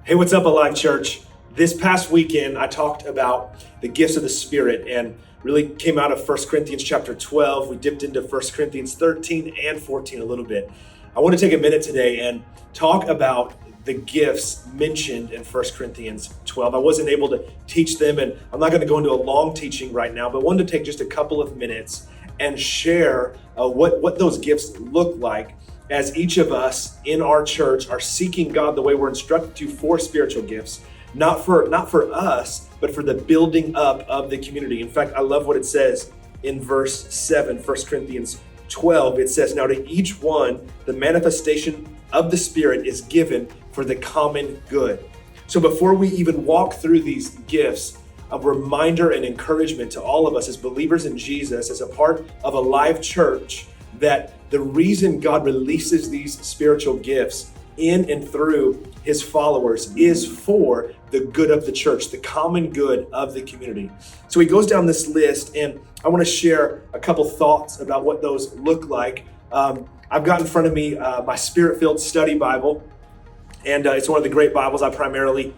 Hey, what's up, Alive Church? This past weekend, I talked about the gifts of the Spirit and really came out of 1 Corinthians chapter 12. We dipped into 1 Corinthians 13 and 14 a little bit. I want to take a minute today and talk about the gifts mentioned in 1 Corinthians 12. I wasn't able to teach them, and I'm not going to go into a long teaching right now, but wanted to take just a couple of minutes and share what those gifts look like as each of us in our church are seeking God the way we're instructed to for spiritual gifts, not for us, but for the building up of the community. In fact, I love what it says in verse 7, 1 Corinthians 12. It says, "Now to each one, the manifestation of the Spirit is given for the common good." So before we even walk through these gifts, a reminder and encouragement to all of us as believers in Jesus, as a part of a live church, that the reason God releases these spiritual gifts in and through his followers is for the good of the church, the common good of the community. So he goes down this list, and I want to share a couple thoughts about what those look like. I've got in front of me my Spirit-filled study Bible, and it's one of the great Bibles. I primarily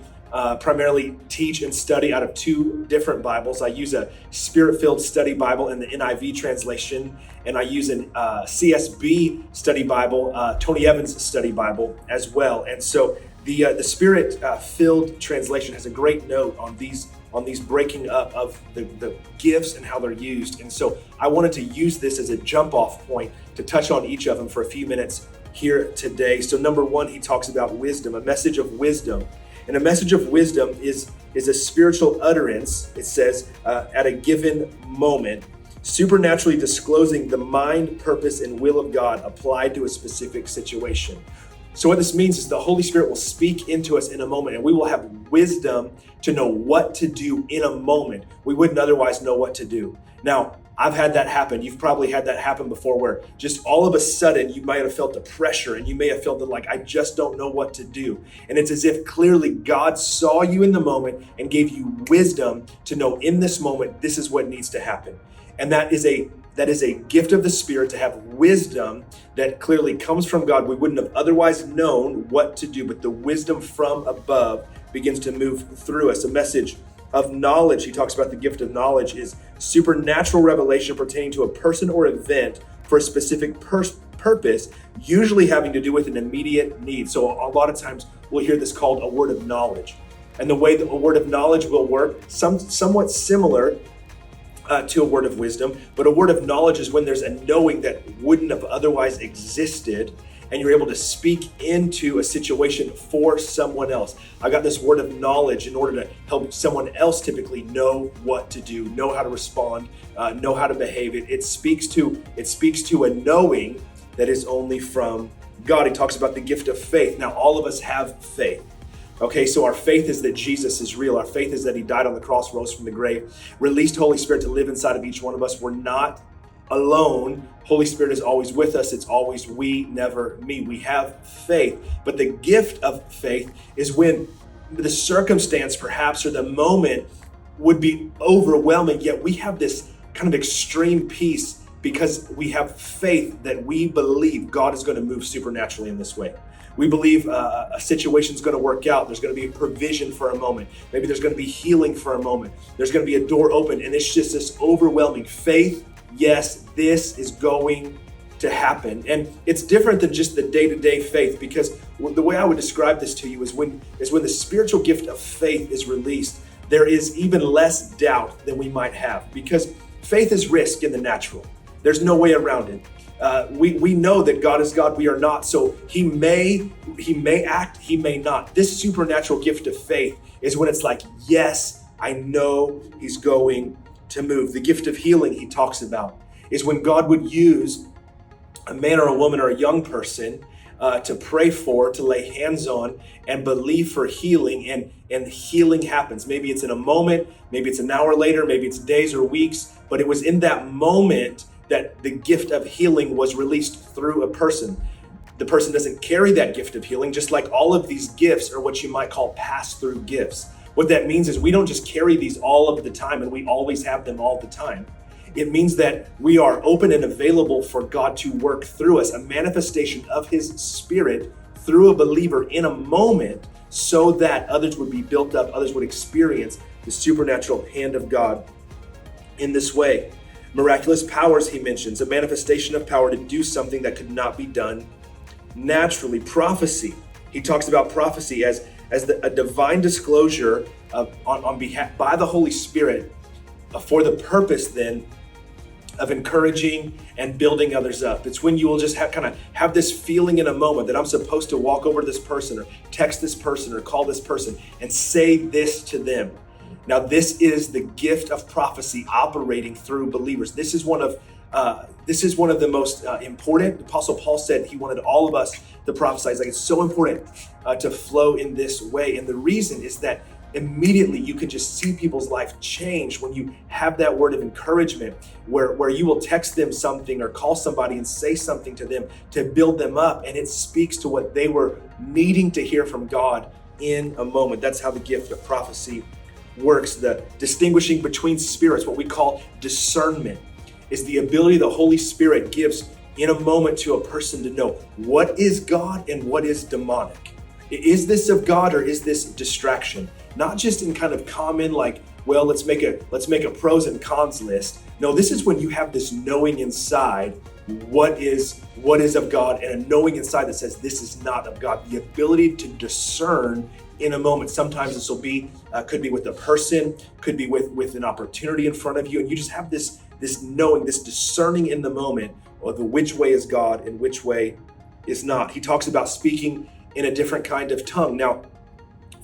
teach and study out of two different Bibles. I use a Spirit-filled study Bible in the NIV translation, and I use an CSB study Bible, Tony Evans study Bible as well. And so the Spirit-filled translation has a great note on these breaking up of the gifts and how they're used. And so I wanted to use this as a jump-off point to touch on each of them for a few minutes here today. So number one, he talks about wisdom, a message of wisdom. And a message of wisdom is a spiritual utterance, it says, at a given moment, supernaturally disclosing the mind, purpose, and will of God applied to a specific situation. So what this means is the Holy Spirit will speak into us in a moment, and we will have wisdom to know what to do in a moment. We wouldn't otherwise know what to do. Now, I've had that happen. You've probably had that happen before, where just all of a sudden you might have felt the pressure, and you may have felt that, like, I just don't know what to do. And it's as if clearly God saw you in the moment and gave you wisdom to know in this moment, this is what needs to happen. And that is a gift of the Spirit, to have wisdom that clearly comes from God. We wouldn't have otherwise known what to do, but the wisdom from above begins to move through us. A message of knowledge, he talks about the gift of knowledge, is supernatural revelation pertaining to a person or event for a specific purpose, usually having to do with an immediate need. So a lot of times we'll hear this called a word of knowledge. And the way that a word of knowledge will work, somewhat similar to a word of wisdom, but a word of knowledge is when there's a knowing that wouldn't have otherwise existed, and you're able to speak into a situation for someone else. I got this word of knowledge in order to help someone else typically know what to do, know how to respond, know how to behave. It speaks to a knowing that is only from God. He talks about the gift of faith. Now, all of us have faith. Okay, so our faith is that Jesus is real. Our faith is that he died on the cross, rose from the grave, released Holy Spirit to live inside of each one of us. We're not alone. Holy Spirit is always with us. It's always we, never me. We have faith. But the gift of faith is when the circumstance perhaps, or the moment, would be overwhelming, yet we have this kind of extreme peace because we have faith that we believe God is going to move supernaturally in this way. We believe a situation is going to work out. There's going to be a provision for a moment. Maybe there's going to be healing for a moment. There's going to be a door open, and it's just this overwhelming faith. Yes, this is going to happen. And it's different than just the day-to-day faith, because the way I would describe this to you is when the spiritual gift of faith is released, there is even less doubt than we might have, because faith is risk in the natural. There's no way around it. We know that God is God, we are not. So he may act, he may not. This supernatural gift of faith is when it's like, yes, I know he's going to move. The gift of healing he talks about is when God would use a man or a woman or a young person to pray for, to lay hands on, and believe for healing, and healing happens. Maybe it's in a moment, maybe it's an hour later, maybe it's days or weeks, but it was in that moment that the gift of healing was released through a person. The person doesn't carry that gift of healing, just like all of these gifts are what you might call pass-through gifts. What that means is we don't just carry these all of the time and we always have them all the time. It means that we are open and available for God to work through us, a manifestation of his Spirit through a believer in a moment so that others would be built up, others would experience the supernatural hand of God in this way. Miraculous powers, he mentions, a manifestation of power to do something that could not be done naturally. Prophecy, he talks about prophecy as a divine disclosure on behalf by the Holy Spirit for the purpose then of encouraging and building others up. It's when you will just have this feeling in a moment that I'm supposed to walk over to this person or text this person or call this person and say this to them. Now, this is the gift of prophecy operating through believers. This is one of the most important. The Apostle Paul said he wanted all of us to prophesy. It's so important to flow in this way. And the reason is that immediately you can just see people's life change when you have that word of encouragement where you will text them something or call somebody and say something to them to build them up, and it speaks to what they were needing to hear from God in a moment. That's how the gift of prophecy works. The distinguishing between spirits, what we call discernment, is the ability the Holy Spirit gives in a moment to a person to know what is God and what is demonic. Is this of God or is this distraction? Not just in kind of common, like, well, let's make a pros and cons list. No, this is when you have this knowing inside what is of God, and a knowing inside that says this is not of God. The ability to discern in a moment. Sometimes this will be could be with a person, could be with an opportunity in front of you, and you just have this knowing, this discerning in the moment of the which way is God and which way is not. He talks about speaking in a different kind of tongue. Now,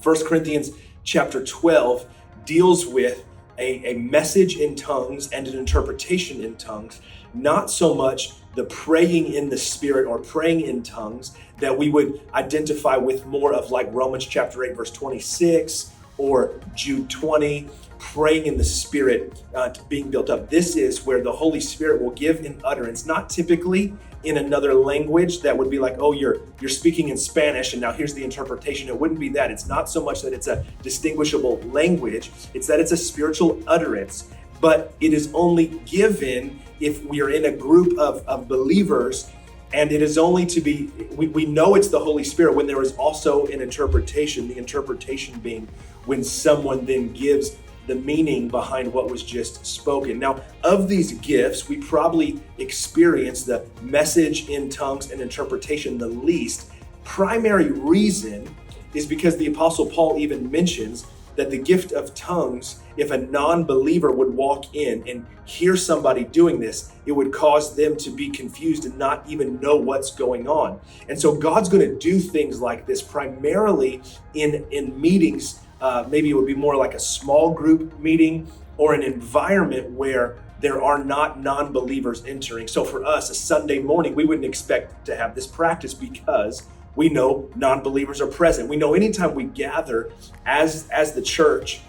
1 Corinthians chapter 12 deals with a message in tongues and an interpretation in tongues, not so much the praying in the Spirit or praying in tongues that we would identify with more of like Romans chapter 8, verse 26, or Jude 20, praying in the Spirit, being built up. This is where the Holy Spirit will give an utterance, not typically in another language that would be like, oh, you're speaking in Spanish and now here's the interpretation. It wouldn't be that. It's not so much that it's a distinguishable language, it's that it's a spiritual utterance, but it is only given if we are in a group of believers, and it is only to be, we know it's the Holy Spirit when there is also an interpretation, the interpretation being when someone then gives the meaning behind what was just spoken. Now, of these gifts, we probably experience the message in tongues and interpretation the least. Primary reason is because the Apostle Paul even mentions that the gift of tongues, if a non-believer would walk in and hear somebody doing this, it would cause them to be confused and not even know what's going on. And so God's going to do things like this primarily in meetings. Maybe it would be more like a small group meeting or an environment where there are not non-believers entering. So for us, a Sunday morning, we wouldn't expect to have this practice because we know non-believers are present. We know anytime we gather as the church,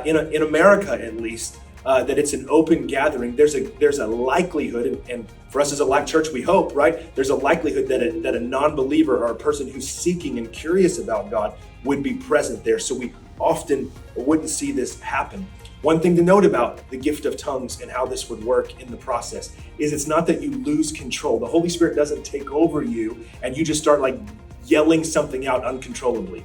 in America at least, that it's an open gathering. There's a likelihood, and for us as a live church, we hope, right? There's a likelihood that a non-believer or a person who's seeking and curious about God would be present there. So we often wouldn't see this happen. One thing to note about the gift of tongues and how this would work in the process is it's not that you lose control. The Holy Spirit doesn't take over you and you just start like yelling something out uncontrollably.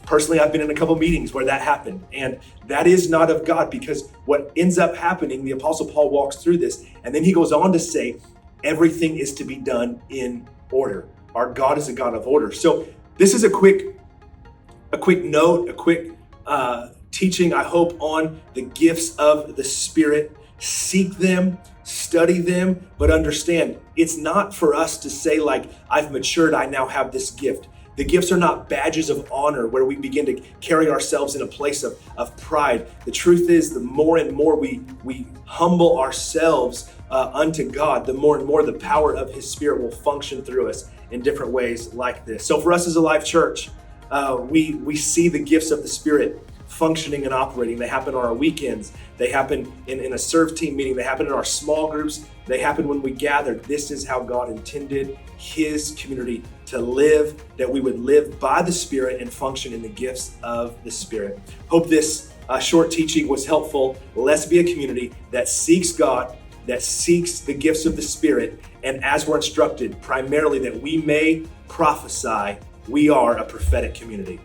Personally, I've been in a couple meetings where that happened, and that is not of God, because what ends up happening, the Apostle Paul walks through this, and then he goes on to say, everything is to be done in order. Our God is a God of order. So this is a quick note, a quick teaching, I hope, on the gifts of the Spirit. Seek them, study them, but understand it's not for us to say like, I've matured, I now have this gift. The gifts are not badges of honor where we begin to carry ourselves in a place of pride. The truth is, the more and more we humble ourselves unto God, the more and more the power of His Spirit will function through us in different ways like this. So for us as a live church, we see the gifts of the Spirit functioning and operating. They happen on our weekends. They happen in a serve team meeting. They happen in our small groups. They happen when we gather. This is how God intended His community to live, that we would live by the Spirit and function in the gifts of the Spirit. Hope this short teaching was helpful. Let's be a community that seeks God, that seeks the gifts of the Spirit, and as we're instructed, primarily that we may prophesy, we are a prophetic community.